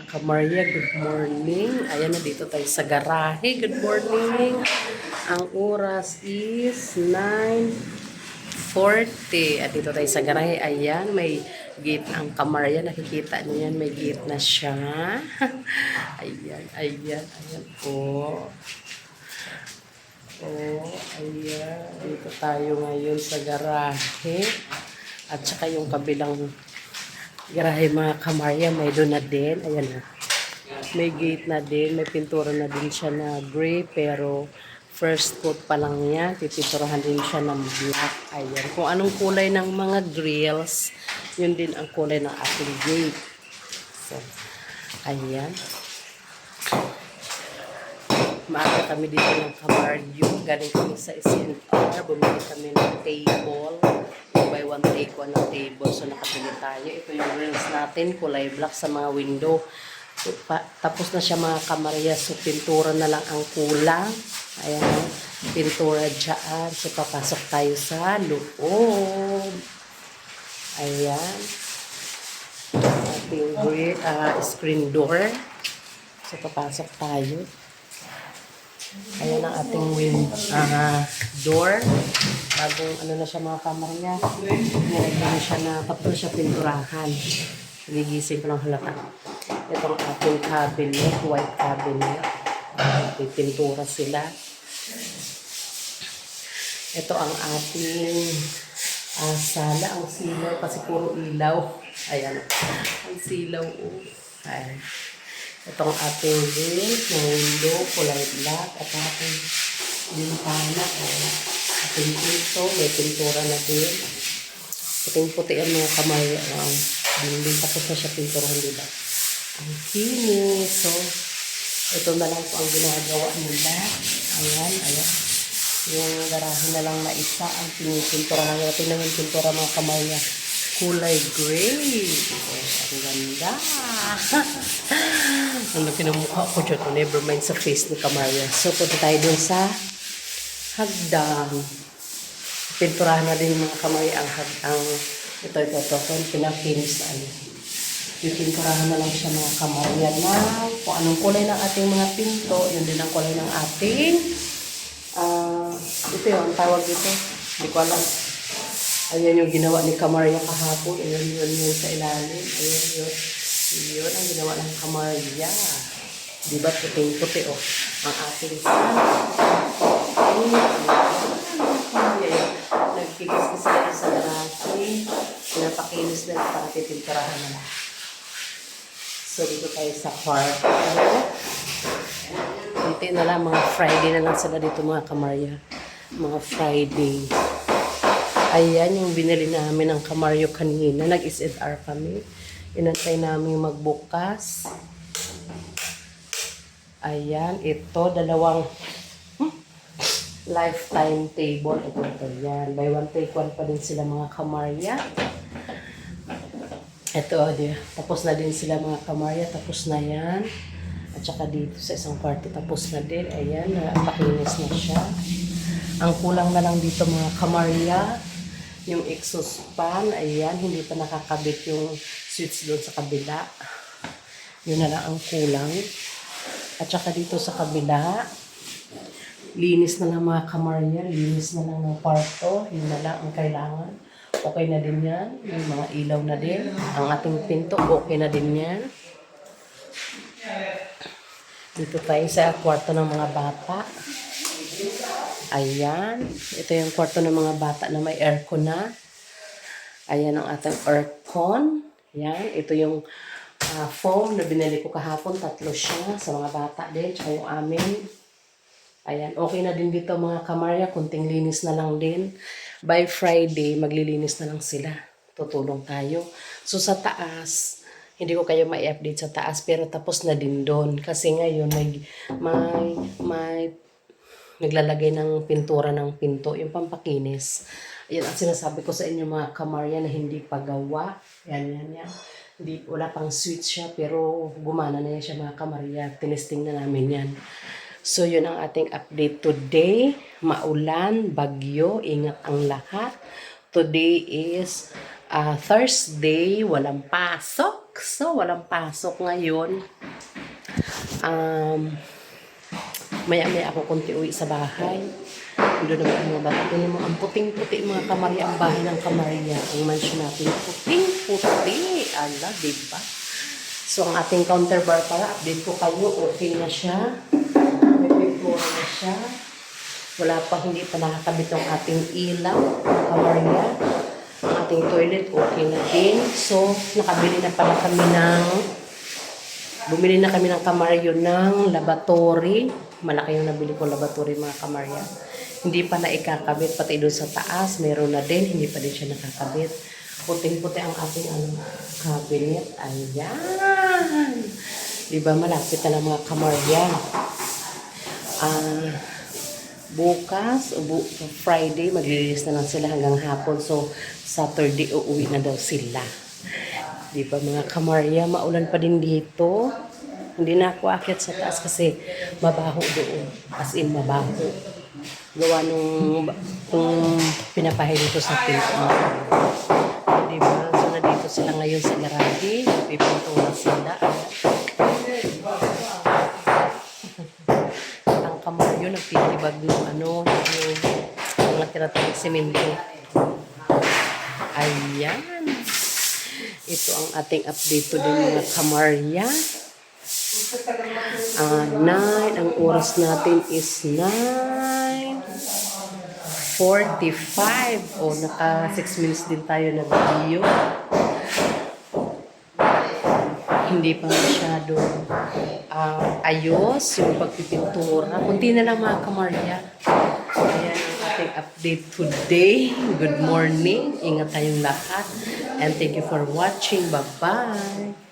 Kamaria, good morning. Ayan na dito tayo sa garahe. Good morning. Ang oras is 9:40. At dito tayo sa garahe. Ayan, may gate ang Kamaria. Nakikita niyo yan, may gate na siya. Ayan, ayan, ayan po. Ayan. Dito tayo ngayon sa garahe. At saka yung kabilang garahe mga Kamaria, may doon na din. Ayan na. May gate na din. May pintura na din siya na gray. Pero first coat pa lang niya. Pipinturahan din siya ng black. Ayan. Kung anong kulay ng mga grills, yun din ang kulay ng ating gate. So, ayan. Maaga kami dito ng Camargo. Galing kami sa SNR. Bumili kami ng table. Buy one take one ng table. So nakabili tayo. Ito yung grills natin. Kulay black sa mga window. So, tapos na siya mga Kamaria. So pintura na lang ang kulang. Ayan. Pintura dyan. So papasok tayo sa loob. Ayan. Ating screen door. So papasok tayo. Ayan ang ating door. Bagong ano na siya mga Kamaria. Nilagyan siya na tapos siya pinturahan. Nagigising ko lang halata. Ito ang ating cabinet, white cabinet. May pintura sila. Ito ang ating sala. Ang silaw kasi puro ilaw. Ayan. Ang silaw. Ayan. Itong ating gate, ng window, kulay black, at ating bintana, ating pinto, may pintura na din. Ating puti ang mga Kamaria, ang building, tapos na siya pinturahan nila. Ang kinis, so, ito na lang po ang ginagawa nila. Ayan, ayan. Yung garahe na lang na isa, ang pinipinturahan nila. Tingnan yung pintura mga Kamaria. Kulay gray. Ang ganda. Ang laki ng mukha ko dyan. Never mind sa face ni Kamaria. So, punta tayo dun sa hagdan. Pinturahan na din mga Kamaria ang hagdan. Ito. Kung pinakinis na ano. Pinturahan na lang siya mga Kamaria na kung anong kulay ng ating mga pinto. Yun din ang kulay ng ating ito yun. Ang tawag dito. Hindi ko alam. Ayan yung ginawa ni Kamaria kahapon. Ayan yun sa ilalim. Ayan yun. Yun ang ginawa ng Kamaria. Diba puting-puti oh. Ang ating sana. Nagkikas na sila sa garahe. Pinapakinis na para pipinturahan na. So dito tayo sa kwarto. Dito na lang. Mga Friday na lang sila dito mga Kamaria. Mga Friday. Ayan yung binili namin ng Kamaria kanina. Nag-SNR kami. Inantay namin magbukas. Ayan. Ito, dalawang lifetime table. Ito. Yan. Buy one take one pa din sila mga Kamaria. Ito. Tapos na din sila mga Kamaria. Tapos na yan. At saka dito sa isang party. Tapos na din. Ayan. Napakinis na siya. Ang kulang na lang dito mga Kamaria. Yung exhaust fan, ayan, hindi pa nakakabit yung switch doon sa kabila. Yun na lang ang kulang. At saka dito sa kabila, linis na lang mga Kamaria, linis na lang ng kwarto, yun na lang ang kailangan. Okay na din yan, yung mga ilaw na din. Ang ating pinto, okay na din yan. Dito tayo sa kwarto ng mga bata. Ayan. Ito yung kwarto ng mga bata na may aircon na. Ayan ang ating aircon. Ayan. Ito yung foam na binili ko kahapon. 3 siya sa mga bata din. Tsaka yung amin. Ayan. Okay na din dito mga Kamaria. Kunting linis na lang din. By Friday, maglilinis na lang sila. Tutulong tayo. So sa taas, hindi ko kayo ma-update sa taas. Pero tapos na din doon. Kasi ngayon may naglalagay ng pintura ng pinto, yung pampakinis. Ayan ang sinasabi ko sa inyo mga Kamaria na hindi pa gawa. Yan. Hindi, wala pang switch siya, pero gumana na yan siya mga Kamaria. Tinesting na namin yan. So yun ang ating update today. Maulan, bagyo, ingat ang lahat. Today is Thursday, walang pasok. So, walang pasok ngayon. Maya-maya ako konti uwi sa bahay. Doon naman ang mga bata. Doon naman ang puting-puti mga kamarya. Ang bahay ng kamarya. Ang mansion natin. Puting-puti. Ala, diba? So, ang ating counterbar para update ko kayo. Okay na siya. May pintura na siya. Wala pa, hindi pa nakakabit ang ating ilaw. Kamarya. Ang ating toilet, okay na din. So, bumili na kami ng kamaryo ng laboratory. Malaki yung nabili ko laboratory mga kamarya. Hindi pa na ikakabit, pati doon sa taas, meron na din, hindi pa din siya nakakabit. Puting-puti ang ating cabinet. Ayan! Diba, malapit na lang mga kamarya. Bukas, Friday, maglilinis na lang sila hanggang hapon. So, Saturday, uuwi na daw sila. Diba mga kamarya, maulan pa din dito. Hindi na ako akyat sa taas kasi mabaho doon. As in, mabaho. Gawa nung pinapahay dito sa pinto. Diba? So, nandito sila ngayon sa garahe. Pipintura sila. Ang kamaryo, nagtitibag ng yung mga tinatawag simento. Ayan. Ito ang ating update to din mga kamarya. 9, ang oras natin is 9:45. O, naka 6 minutes din tayo na video. Hindi pa masyado ayos yung pagpipintura. Kunti na lang mga kamarya. Ayan ang ating update today. Good morning. Ingat tayong lahat. And thank you for watching. Bye-bye.